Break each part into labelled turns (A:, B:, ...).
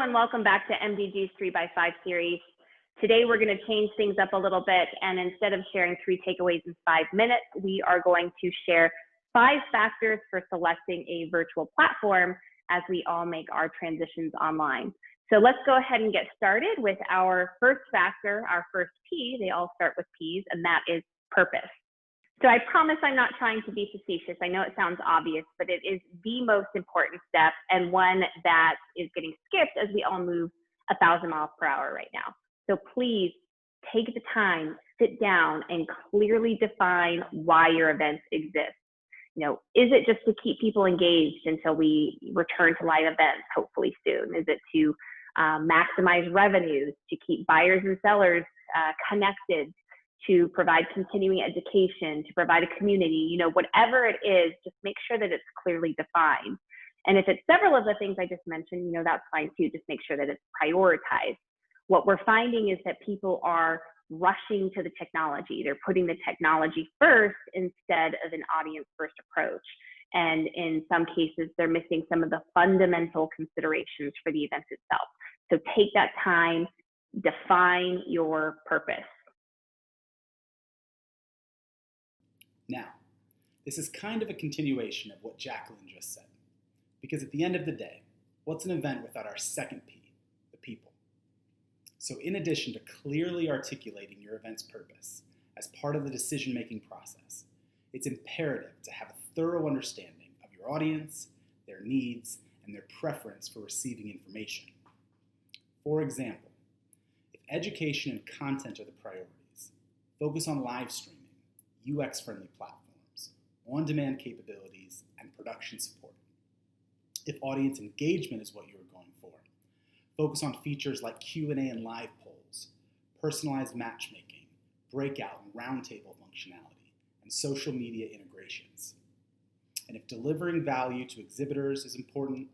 A: and welcome back to MDG's 3x5 series. Today we're going to change things up a little bit, and instead of sharing 3 takeaways in 5 minutes, we are going to share 5 factors for selecting a virtual platform as we all make our transitions online. So let's go ahead and get started with our first factor, our first P. They all start with P's, and that is purpose. So I promise I'm not trying to be facetious. I know it sounds obvious, but it is the most important step and one that is getting skipped as we all move 1,000 miles per hour right now. So please take the time, sit down, and clearly define why your events exist. You know, is it just to keep people engaged until we return to live events, hopefully soon? Is it to maximize revenues, to keep buyers and sellers connected, to provide continuing education, to provide a community? You know, whatever it is, just make sure that it's clearly defined. And if it's several of the things I just mentioned, you know, that's fine too. Just make sure that it's prioritized. What we're finding is that people are rushing to the technology. They're putting the technology first instead of an audience first approach. And in some cases, they're missing some of the fundamental considerations for the event itself. So take that time, define your purpose.
B: Now, this is kind of a continuation of what Jacqueline just said, because at the end of the day, what's an event without our second P, the people? So in addition to clearly articulating your event's purpose as part of the decision-making process, it's imperative to have a thorough understanding of your audience, their needs, and their preference for receiving information. For example, if education and content are the priorities, focus on live streaming, UX-friendly platforms, on-demand capabilities, and production support. If audience engagement is what you're going for, focus on features like Q&A and live polls, personalized matchmaking, breakout and roundtable functionality, and social media integrations. And if delivering value to exhibitors is important,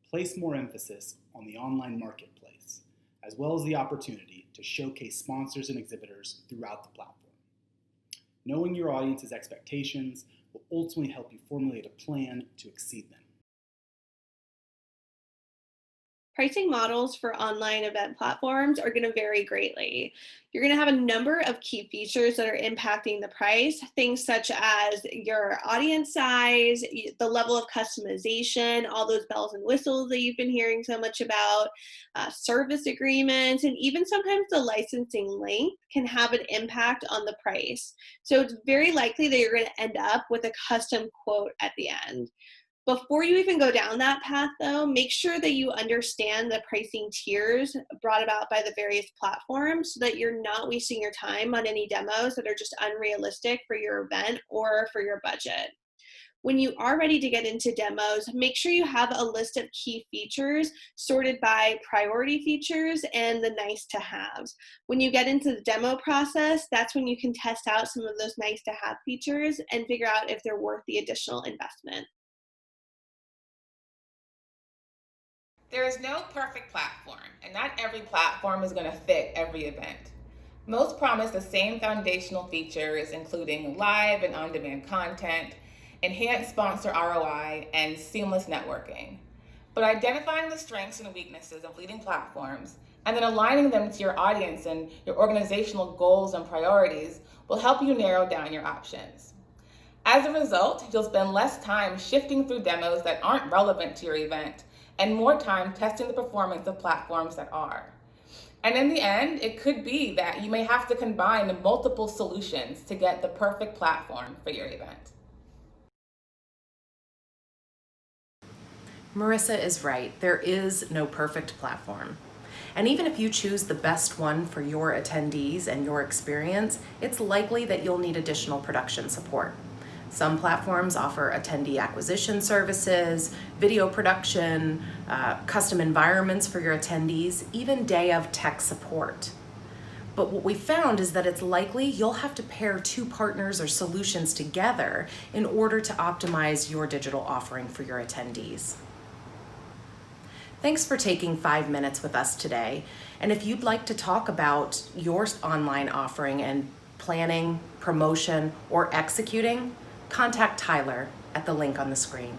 B: place more emphasis on the online marketplace, as well as the opportunity to showcase sponsors and exhibitors throughout the platform. Knowing your audience's expectations will ultimately help you formulate a plan to exceed them.
C: Pricing models for online event platforms are going to vary greatly. You're going to have a number of key features that are impacting the price, things such as your audience size, the level of customization, all those bells and whistles that you've been hearing so much about, service agreements, and even sometimes the licensing length can have an impact on the price. So it's very likely that you're going to end up with a custom quote at the end. Before you even go down that path, though, make sure that you understand the pricing tiers brought about by the various platforms so that you're not wasting your time on any demos that are just unrealistic for your event or for your budget. When you are ready to get into demos, make sure you have a list of key features sorted by priority features and the nice to haves. When you get into the demo process, that's when you can test out some of those nice to have features and figure out if they're worth the additional investment.
D: There is no perfect platform, and not every platform is going to fit every event. Most promise the same foundational features, including live and on-demand content, enhanced sponsor ROI, and seamless networking. But identifying the strengths and weaknesses of leading platforms, and then aligning them to your audience and your organizational goals and priorities will help you narrow down your options. As a result, you'll spend less time shifting through demos that aren't relevant to your event, and more time testing the performance of platforms that are. And in the end, it could be that you may have to combine multiple solutions to get the perfect platform for your event.
E: Marissa is right. There is no perfect platform. And even if you choose the best one for your attendees and your experience, it's likely that you'll need additional production support. Some platforms offer attendee acquisition services, video production, custom environments for your attendees, even day of tech support. But what we found is that it's likely you'll have to pair 2 partners or solutions together in order to optimize your digital offering for your attendees. Thanks for taking 5 minutes with us today. And if you'd like to talk about your online offering and planning, promotion, or executing, contact Tyler at the link on the screen.